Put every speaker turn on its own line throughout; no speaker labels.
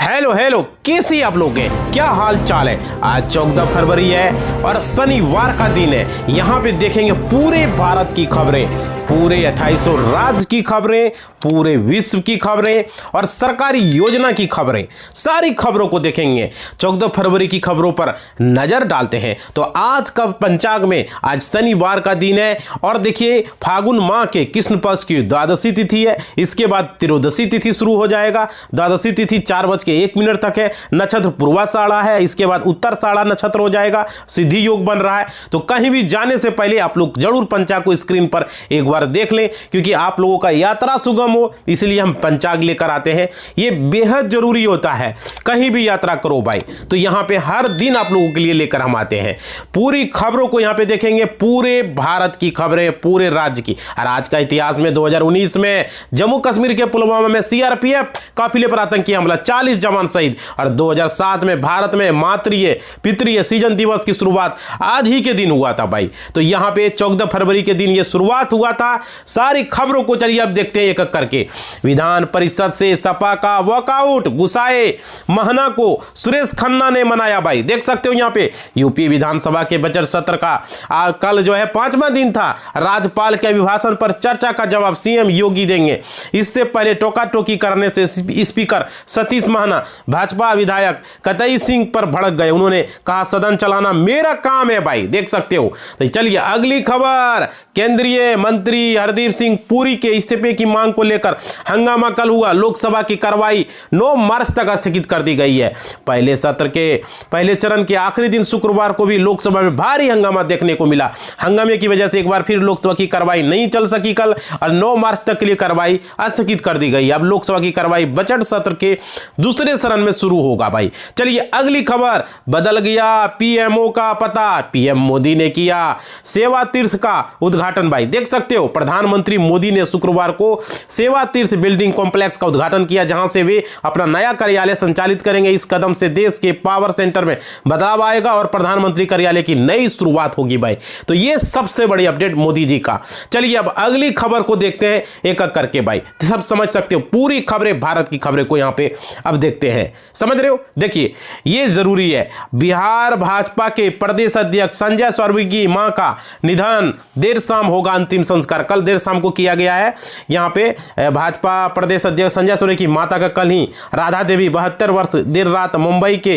Hello hello, कैसी आप लोग हैं? क्या हाल चाल है? आज 14 फरवरी है और शनिवार का दिन है। यहाँ पे देखेंगे पूरे भारत की खबरें, पूरे 2800 राज्य की खबरें, पूरे विश्व की खबरें और सरकारी योजना की खबरें, सारी खबरों को देखेंगे। 14 फरवरी की खबरों पर नजर डालते हैं। तो आज का पंचांग में आज शनिवार का दिन है और देखिए फागुन माह के कृष्ण पक्ष की द्वादशी तिथि है। इसके बाद त्रयोदशी तिथि शुरू हो जाएगा। द्वादशी तिथि 4:01 तक है। नक्षत्र पूर्वाषाढ़ा है। इसके बाद उत्तराषाढ़ा नक्षत्र हो जाएगा। सिद्धि योग बन रहा है। तो कहीं भी जाने से पहले आप लोग जरूर पंचांग को स्क्रीन पर एक बार देख लें, क्योंकि आप लोगों का यात्रा सुगम हो इसलिए हम पंचांग लेकर आते हैं। ये बेहद जरूरी होता है। कहीं भी यात्रा करो भाई तो यहां पे हर दिन आप लोगों के लिए लेकर हम आते हैं। पूरी खबरों को यहां पे देखेंगे, पूरे भारत की खबरें, पूरे राज्य की। और आज का इतिहास में 2019 में जम्मू कश्मीर के पुलवामा में सीआरपीएफ काफिले पर आतंकी हमला, 40 जवान शहीद। और 2007 में भारत में मातृ पितृ सीजन दिवस की शुरुआत आज ही के दिन हुआ था भाई। तो यहां पे 14 फरवरी के दिन यह शुरुआत हुआ था। सारी खबरों को चलिए अब देखते हैं एक एक करके। विधान परिषद से सपा का वॉकआउट, गुस्साए महना को सुरेश खन्ना ने मनाया भाई। देख सकते हो यहां पे यूपी विधानसभा के बजट सत्र का कल जो है 5वां दिन था। राज्यपाल के अभिभाषण पर चर्चा का जवाब सीएम योगी देंगे। इससे पहले टोका टोकी करने से स्पीकर सतीश महाना भाजपा विधायक कतई सिंह पर भड़क गए। उन्होंने कहा सदन चलाना मेरा काम है भाई। देख सकते हो। तो चलिए अगली खबर, केंद्रीय मंत्री हरदीप सिंह पुरी के इस्तीफे की मांग को लेकर हंगामा कल हुआ। लोकसभा की कार्रवाई 9 मार्च तक स्थगित कर दी गई है। पहले सत्र के पहले चरण के आखिरी दिन शुक्रवार को भी लोकसभा में भारी हंगामा देखने को मिला। हंगामे की वजह से एक बार फिर लोकसभा की कार्रवाई नहीं चल सकी कल और 9 मार्च तक के लिए कार्रवाई स्थगित कर दी गई। अब लोकसभा की कार्रवाई बजट सत्र के दूसरे चरण में शुरू होगा भाई। चलिए अगली खबर, बदल गया पीएमओ का पता। पीएम मोदी ने किया सेवा तीर्थ का उद्घाटन भाई। देख सकते हो प्रधानमंत्री मोदी ने शुक्रवार को सेवा तीर्थ बिल्डिंग कॉम्प्लेक्स का उद्घाटन किया, जहां से वे अपना नया कार्यालय संचालित करेंगे। इस कदम से देश के पावर सेंटर में बदलाव आएगा और प्रधानमंत्री कार्यालय की नई शुरुआत होगी भाई। तो ये सबसे बड़ी अपडेट मोदी जी का। चलिए अब अगली खबर को देखते हैं एक एक करके भाई। सब समझ सकते हो पूरी खबरें, भारत की खबरें को यहां पे अब देखते हैं। समझ रहे हो? देखिए ये जरूरी है। बिहार भाजपा के प्रदेश अध्यक्ष संजय चौरवी की मां का निधन, देर शाम होगा अंतिम संस्कार। कल देर शाम को किया गया है। यहां पे भाजपा प्रदेश अध्यक्ष संजय चौरवी की माता का कल ही राधा देवी 72 वर्ष देर रात मुंबई के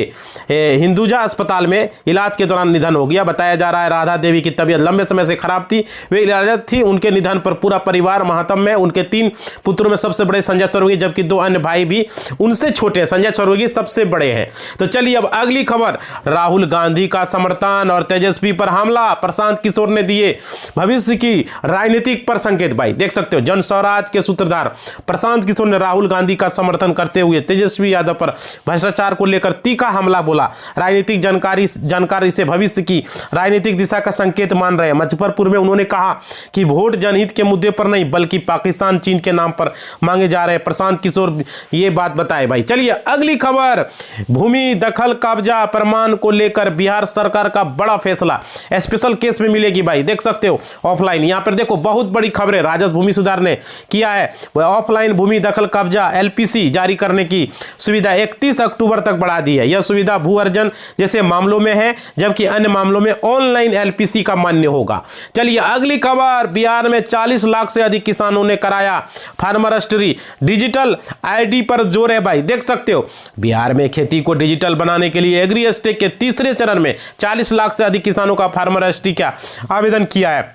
हिंदुजा अस्पताल में इलाज के दौरान निधन हो गया। बताया जा रहा है राधा देवी की तबीयत लंबे समय से खराब थी, वे इलाजत थी। उनके निधन पर पूरा परिवार मातम में। उनके 3 पुत्रों में सबसे बड़े संजय चौरवी, जबकि 2 अन्य भाई भी उनसे छोटे। संजय चौरवी सबसे बड़े हैं। तो चलिए अब अगली खबर, राहुल गांधी का समर्थन और तेजस्वी पर हमला, प्रशांत किशोर ने दिए भविष्य की राजनीतिक पर संकेत भाई। देख सकते हो जन स्वराज के सूत्रधार प्रशांत किशोर ने राहुल गांधी का समर्थन करते हुए तेजस्वी यादव पर भ्रष्टाचार को लेकर तीखा हमला बोला। राजनीतिक जानकारी से भविष्य की राजनीतिक दिशा का संकेत मान रहे हैं। मुजफ्फरपुर में उन्होंने कहा कि वोट जनहित के मुद्दे पर नहीं बल्कि पाकिस्तान चीन के नाम पर मांगे जा रहे हैं। प्रशांत किशोर ये बात बताए भाई। चलिए अगली खबर, भूमि दखल कब्जा प्रमाण को लेकर बिहार सरकार का बड़ा फैसला, स्पेशल केस में मिलेगी भाई। देख सकते हो ऑफलाइन, यहां पर देखो बहुत बड़ी खबर है। राजस्व भूमि सुधार ने किया है वह ऑफलाइन भूमि दखल कब्जा एलपीसी जारी करने की सुविधा 31 अक्टूबर तक बढ़ा दी है। यह सुविधा भू अर्जन जैसे मामलों में है, जबकि अन्य मामलों में ऑनलाइन एलपीसी का मान्य होगा। चलिए अगली खबर, बिहार में 40 लाख से अधिक किसानों ने कराया फार्मर रजिस्ट्री, डिजिटल आईडी पर जोर है भाई। देख सकते हो बिहार में खेती को डिजिटल बनाने के लिए एग्री एस्टेक के तीसरे चरण में 40 लाख से अधिक किसानों का फार्मर रजिस्ट्री का आवेदन किया है।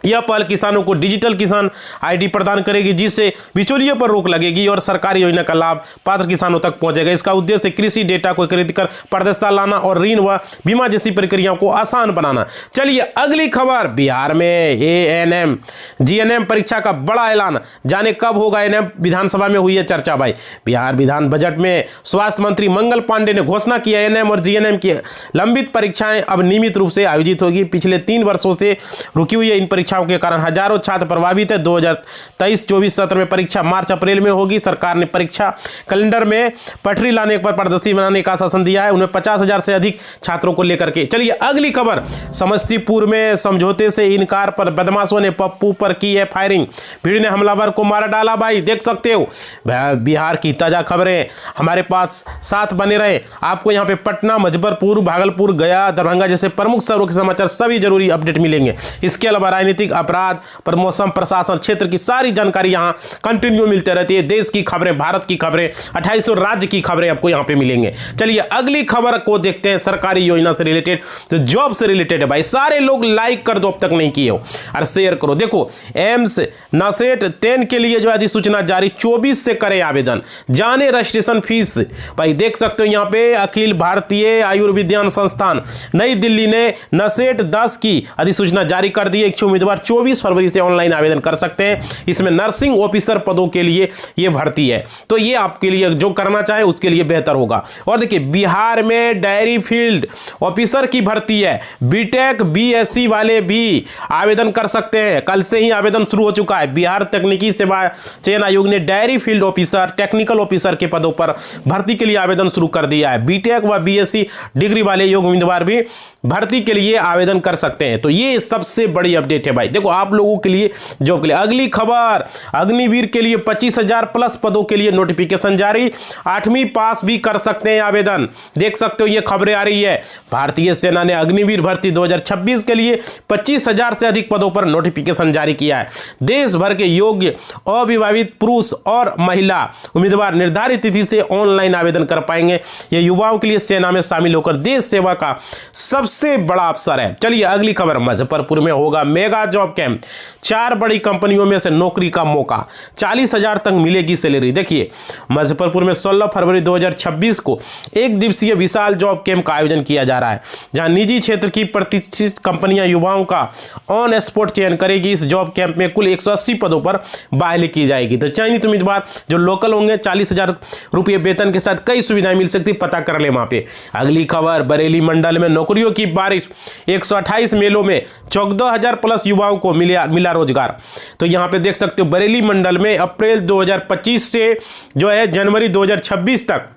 यह पहल किसानों को डिजिटल किसान आईडी प्रदान करेगी, जिससे बिचौलियों पर रोक लगेगी और सरकारी योजना का लाभ पात्र किसानों तक पहुंचेगा। इसका उद्देश्य कृषि डेटा को एकत्रित कर पारदर्शिता लाना और ऋण व बीमा जैसी प्रक्रियाओं को आसान बनाना। चलिए अगली खबर, बिहार में एएनएम जीएनएम परीक्षा का बड़ा ऐलान, जाने कब होगा एएनएम, विधानसभा में हुई है चर्चा भाई। बिहार विधान बजट में स्वास्थ्य मंत्री मंगल पांडे ने घोषणा की एएनएम और जीएनएम की लंबित परीक्षाएं अब नियमित रूप से आयोजित होगी। पिछले 3 वर्षों से रुकी हुई इन परीक्षाओं के कारण हजारों छात्र प्रभावित है। 2023-24 सत्र में परीक्षा मार्च अप्रैल में होगी। सरकार ने परीक्षा कैलेंडर में पटरी लाने पर पारदर्शी बनाने का आश्वासन दिया है, उन्हें 50,000 से अधिक छात्रों को लेकर के। चलिए अगली खबर, समस्तीपुर में समझौते से इनकार पर बदमाशों ने पप्पू पर की है फायरिंग, भीड़ ने हमलावर को मारा डाला। भाई देख सकते हो बिहार की ताजा खबरें हमारे पास, साथ बने रहे। आपको यहाँ पे पटना, मुजफ्फरपुर, भागलपुर, गया, दरभंगा जैसे प्रमुख शहरों के समाचार सभी जरूरी अपडेट मिलेंगे। इसके अलावा राजनीतिक, अपराध, पर मौसम, प्रशासन क्षेत्र की सारी जानकारी यहाँ कंटिन्यू मिलते रहती है। देश की खबरें, भारत की खबरें, 2800 राज्य की खबरें आपको यहाँ पे मिलेंगे। चलिए अगली खबर को देखते हैं, सरकारी योजना से रिलेटेड, तो जॉब से रिलेटेड है। भाई सारे लोग लाइक कर दो अब तक नहीं किए हो और शेयर करो। देखो एम्स नासेट 10 के लिए जो अधिसूचना जारी, 24 से करें आवेदन, जाने रजिस्ट्रेशन फीस। भाई देख सकते हो यहाँ पे अखिल भारतीय आयुर्विज्ञान संस्थान नई दिल्ली ने नसेट 10 की अधिसूचना जारी कर दी है। इच्छुक उम्मीदवार 24 फरवरी से ऑनलाइन आवेदन कर सकते हैं। इसमें नर्सिंग ऑफिसर पदों के लिए यह भर्ती है, तो ये आपके लिए जो करना चाहे उसके लिए बेहतर होगा। और देखिए बिहार में डायरी फील्ड ऑफिसर की भर्ती है, बीटेक बीएससी वाले भी आवेदन कर सकते हैं। कल से ही आवेदन शुरू हो चुका है। बिहार तकनीकी सेवा चयन आयोग ने diary field officer, technical officer के पदों पर भर्ती के लिए आवेदन शुरू कर दिया है। बीटेक व बीएससी डिग्री वाले योग्य उम्मीदवार भी भर्ती के लिए आवेदन कर सकते हैं। तो ये सबसे बड़ी अपडेट है भाई, देखो आप लोगों के लिए, जॉब के लिए। अगली खबर, अग्निवीर के लिए 25,000 प्लस पदों के लिए नोटिफिकेशन जारी, 8वीं पास भी कर सकते हैं आवेदन। देख सकते हो ये खबरें आ रही है। भारतीय सेना ने अग्निवीर भर्ती 2026 के लिए 25,000 से अधिक पदों पर नोटिफिकेशन जारी किया है। देश भर के योग्य अविवाहित पुरुष और महिला उम्मीदवार निर्धारित तिथि से ऑनलाइन आवेदन कर पाएंगे। यह युवाओं के लिए सेना में शामिल होकर देश सेवा का सबसे बड़ा अवसर है। चलिए अगली खबर, मुजफ्फरपुर में होगा मेगा जॉब कैंप, 4 बड़ी कंपनियों में से नौकरी का मौका, 40,000 तक मिलेगी सैलरी। देखिए मुजफ्फरपुर में 16 फरवरी 2026 को एक दिवसीय विशाल जॉब कैंप का आयोजन किया जा रहा है, जहां निजी क्षेत्र की प्रतिष्ठित कंपनियां युवाओं का ऑन स्पॉट चयन करेगी। इस जॉब कैंप में कुल 180 पदों पर बहाली की जाएगी। तो चयनित उम्मीदवार जो लोकल होंगे 40,000 रुपये वेतन के साथ कई सुविधाएं मिल सकती, पता कर ले वहां पे। अगली खबर, बरेली मंडल में नौकरियों की बारिश, 128 मेलों में 14,000 प्लस युवाओं को मिला रोजगार। तो यहां पे देख सकते हो बरेली मंडल में अप्रैल 2025 से जो है जनवरी 2026 तक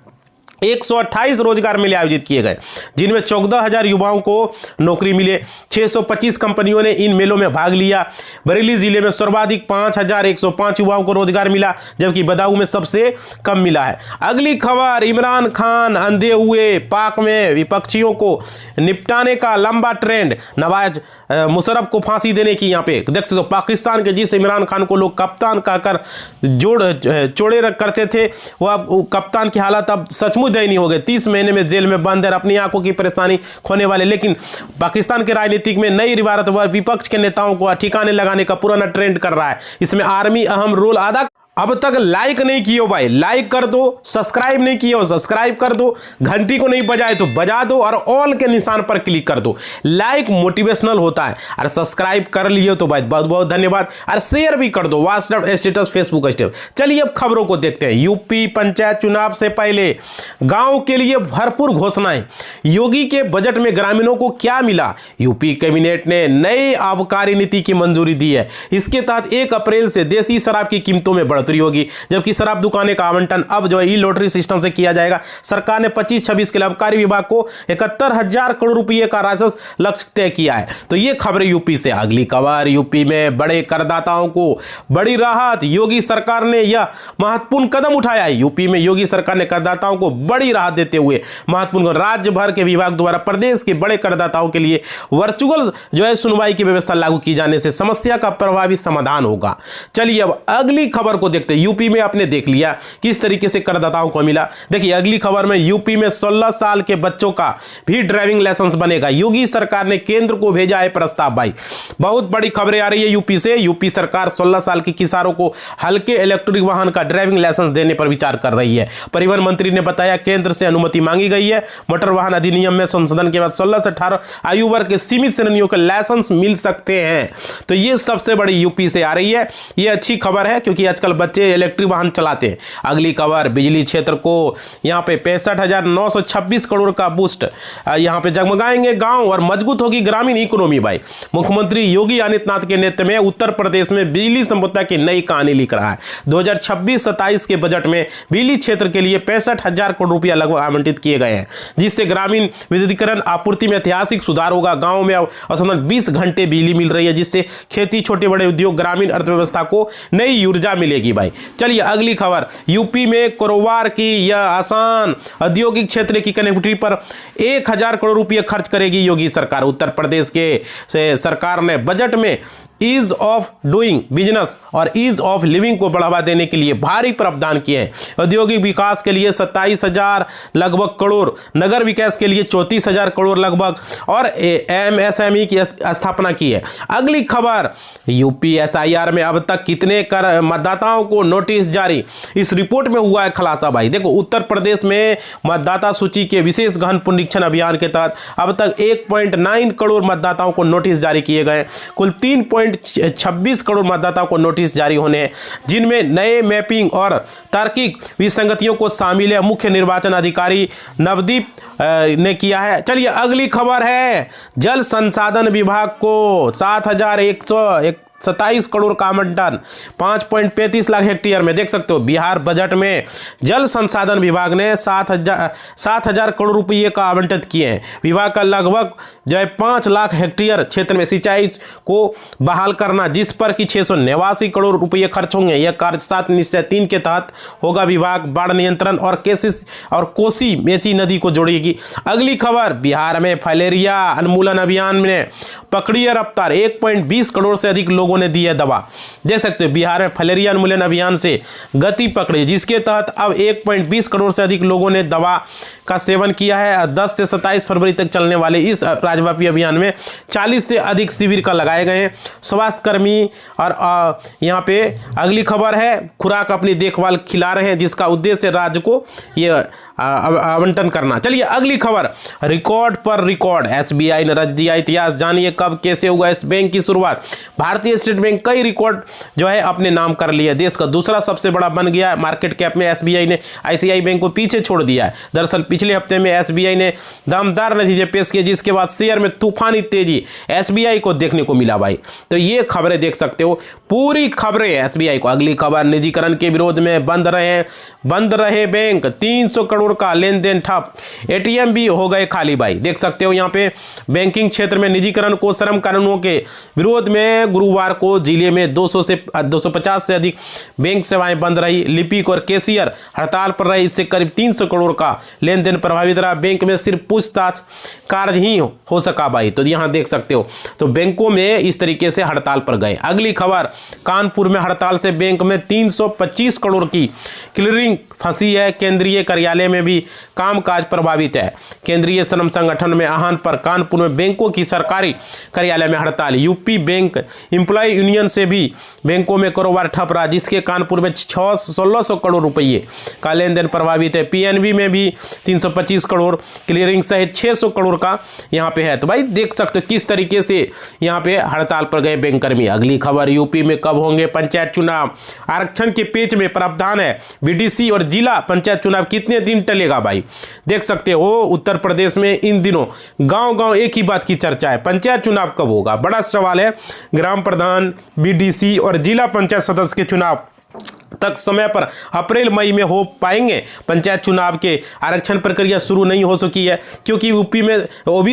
128 रोजगार मेले आयोजित किए गए, जिनमें 14,000 युवाओं को नौकरी मिले। 625 कंपनियों ने इन मेलों में भाग लिया। बरेली जिले में सर्वाधिक 5,105 युवाओं को रोजगार मिला, जबकि बदायूं में सबसे कम मिला है। अगली खबर, इमरान खान अंधे हुए, पाक में विपक्षियों को निपटाने का लंबा ट्रेंड, नवाज मुशर्रफ को फांसी देने की। यहाँ पे देख सकते हो पाकिस्तान के जिस इमरान खान को लोग कप्तान कहकर चोड़े करते थे, वह कप्तान की हालत अब सचमुच दयनीय हो गई। 30 महीने में जेल में बंद है, अपनी आंखों की परेशानी खोने वाले। लेकिन पाकिस्तान के राजनीतिक में नई रिवायत व विपक्ष के नेताओं को ठिकाने लगाने का पुराना ट्रेंड कर रहा है। इसमें आर्मी अहम रोल अदा। अब तक लाइक नहीं किए हो भाई, लाइक कर दो। सब्सक्राइब नहीं किए हो, सब्सक्राइब कर दो। घंटी को नहीं बजाए तो बजा दो और ऑल के निशान पर क्लिक कर दो। लाइक मोटिवेशनल होता है, और सब्सक्राइब कर लिए तो भाई बहुत बहुत धन्यवाद। और शेयर भी कर दो, व्हाट्सएप स्टेटस, फेसबुक स्टेटस। चलिए अब खबरों को देखते हैं। यूपी पंचायत चुनाव से पहले गांव के लिए भरपूर घोषणाएं, योगी के बजट में ग्रामीणों को क्या मिला? यूपी कैबिनेट ने नई आबकारी नीति की मंजूरी दी है। इसके तहत 1 अप्रैल से देसी शराब की कीमतों में बढ़ोतरी होगी, जबकि शराब दुकानें का आवंटन अब जो है ई लॉटरी सिस्टम से किया जाएगा। सरकार ने 25-26 के लिए आबकारी विभाग को 71,000 करोड़ रुपए का राजस्व लक्ष्य तय किया है। तो ये खबरें यूपी से। अगली खबर, यूपी में बड़े करदाताओं को बड़ी राहत, योगी सरकार ने यह महत्वपूर्ण कदम उठाया है। यूपी में योगी सरकार ने करदाताओं को बड़ी राहत देते हुए महत्वपूर्ण राज्य भर के विभाग द्वारा प्रदेश के बड़े करदाताओं के लिए वर्चुअल जो है सुनवाई की व्यवस्था लागू की जाने से समस्या का प्रभावी समाधान होगा। चलिए अब अगली खबर को देखते हैं। यूपी में आपने देख लिया किस तरीके से करदाताओं को मिला। देखिए अगली खबर में, यूपी में 16 साल के बच्चों का भी ड्राइविंग लाइसेंस बनेगा। योगी सरकार ने केंद्र को भेजा है प्रस्ताव। भाई बहुत बड़ी खबरें आ रही है यूपी से। यूपी सरकार 16 साल के किसानों को हल्के इलेक्ट्रिक वाहन का ड्राइविंग लाइसेंस देने पर विचार कर रही है। परिवहन मंत्री ने बताया केंद्र से अनुमति मांगी गई है। मोटर वाहन अधिनियम में संशोधन के बाद 16 से 18 आयु वर्ग के सीमित श्रेणियों के लाइसेंस मिल सकते हैं। तो ये सबसे बड़ी यूपी से आ रही है। ये अच्छी खबर है, क्योंकि आजकल बच्चे इलेक्ट्रिक वाहन चलाते हैं। अगली खबर, बिजली क्षेत्र को यहाँ पे 65,926 करोड़ का बूस्ट, यहाँ पे जगमगाएंगे गांव और मजबूत होगी ग्रामीण इकोनॉमी भाई। मुख्यमंत्री योगी आदित्यनाथ के नेतृत्व में उत्तर प्रदेश में बिजली संपदा की नई कहानी लिख रहा है। 2026-27 के बजट में बिजली क्षेत्र के लिए 65,000 करोड़ रुपया लगभग आवंटित किए गए हैं, जिससे ग्रामीण विद्युतीकरण आपूर्ति में ऐतिहासिक सुधार होगा। गांव में अब औसतन 20 घंटे बिजली मिल रही है, जिससे खेती, छोटे बड़े उद्योग, ग्रामीण अर्थव्यवस्था को नई ऊर्जा मिलेगी भाई। चलिए अगली खबर, यूपी में कारोबार की यह आसान औद्योगिक क्षेत्र की कनेक्टिविटी पर 1,000 करोड़ रुपये खर्च करेगी योगी सरकार। उत्तर प्रदेश के सरकार ने बजट में ईज ऑफ डूइंग बिजनेस और ईज ऑफ लिविंग को बढ़ावा देने के लिए भारी प्रावधान किए हैं। औद्योगिक विकास के लिए 27,000 लगभग करोड़, नगर विकास के लिए 34,000 करोड़ लगभग और एमएसएमई की स्थापना की है। अगली खबर, यूपी एसआईआर में अब तक कितने कर मतदाताओं को नोटिस जारी, इस रिपोर्ट में हुआ है खुलासा भाई। देखो, उत्तर प्रदेश में मतदाता सूची के विशेष गहन पुनरीक्षण अभियान के तहत अब तक 1.9 करोड़ मतदाताओं को नोटिस जारी किए गए। कुल 3.26 करोड़ मतदाताओं को नोटिस जारी होने हैं, जिनमें नए मैपिंग और तार्किक विसंगतियों को शामिल है। मुख्य निर्वाचन अधिकारी नवदीप ने किया है। चलिए अगली खबर है, जल संसाधन विभाग को 7,127 करोड़ का आवंटन 5.35 लाख हेक्टेयर में। देख सकते हो बिहार बजट में जल संसाधन विभाग ने 7,000 करोड़ रुपये का आवंटित किए हैं। विभाग का लगभग जो है 5 लाख हेक्टेयर क्षेत्र में सिंचाई को बहाल करना, जिस पर कि 689 करोड़ रुपये खर्च होंगे। यह कार्य 7 निश्चय 3 के तहत होगा। विभाग बाढ़ नियंत्रण और कोसी मेची नदी को जोड़ेगी। अगली खबर, बिहार में फलेरिया उन्मूलन अभियान में पकड़ी है रफ्तार, 1.20 करोड़ से अधिक लोगों ने दी है दवा। देख सकते हो बिहार में फलेरिया उन्मूलन अभियान से गति पकड़ी, जिसके तहत अब 1.20 करोड़ से अधिक लोगों ने दवा का सेवन किया है। 10 से 27 फरवरी तक चलने वाले इस राज्यव्यापी अभियान में 40 से अधिक शिविर का लगाए गए हैं स्वास्थ्य कर्मी। और यहाँ पे अगली खबर है, खुराक अपनी देखभाल खिला रहे हैं, जिसका उद्देश्य राज्य को ये आवंटन करना। चलिए अगली खबर, रिकॉर्ड पर रिकॉर्ड, एसबीआई ने रच दिया इतिहास। जानिए कब कैसे हुआ इस बैंक की शुरुआत। भारतीय स्टेट बैंक कई रिकॉर्ड जो है अपने नाम कर लिया, देश का दूसरा सबसे बड़ा बन गया है। मार्केट कैप में एसबीआई ने आईसीआई बैंक को पीछे छोड़ दिया है। दरअसल पिछले हफ्ते में एसबीआई ने दमदार नतीजे पेश किए, जिसके बाद शेयर में तूफानी तेजी एसबीआई को देखने को मिला भाई। तो ये खबरें देख सकते हो, पूरी खबरें एसबीआई को। अगली खबर, निजीकरण के विरोध में बंद रहे बैंक, 300 करोड़ का लेन देन ठप, एटीएम भी हो गए खाली भाई। देख सकते हो यहाँ पे बैंकिंग क्षेत्र में निजीकरण को श्रम कानूनों के विरोध में गुरुवार को जिले में 250 से अधिक बैंक सेवाएं बंद रही। लिपिक और कैशियर हड़ताल पर रहे, इससे करीब 300 करोड़ का लेन देन प्रभावित रहा। बैंक में सिर्फ पूछताछ कार्य ही हो सका भाई। तो यहाँ देख सकते हो, तो बैंकों में इस तरीके से हड़ताल पर गए। अगली खबर, कानपुर में हड़ताल से बैंक में 325 करोड़ की क्लियरिंग फंसी है। केंद्रीय कार्यालय में भी कामकाज प्रभावित है। केंद्रीय श्रम संगठन में आहवान पर कानपुर में बैंकों की सरकारी कार्यालय में हड़ताल। यूपी बैंक एम्प्लॉय यूनियन से भी बैंकों में कारोबार ठप रहा, जिसके कानपुर में 1600 करोड़ रुपये का लेन देन प्रभावित है। पीएनबी में भी 325 करोड़, क्लियरिंग सहित 600 करोड़ का यहाँ पे है। तो भाई देख सकते हो किस तरीके से यहाँ पे हड़ताल पर गए बैंककर्मी। अगली खबर, यूपी में कब होंगे पंचायत चुनाव, आरक्षण के पेच में प्रावधान है। बीडीसी और जिला पंचायत चुनाव कितने दिन टलेगा भाई। देख सकते हो उत्तर प्रदेश में इन दिनों गांव-गांव एक ही बात की चर्चा है, पंचायत चुनाव कब होगा। बड़ा सवाल है। ग्राम प्रधान, बीडीसी और जिला पंचायत सदस्य के चुनाव तक समय पर अप्रैल मई में हो पाएंगे। पंचायत चुनाव के आरक्षण प्रक्रिया शुरू नहीं हो सकी है, क्योंकि यूपी में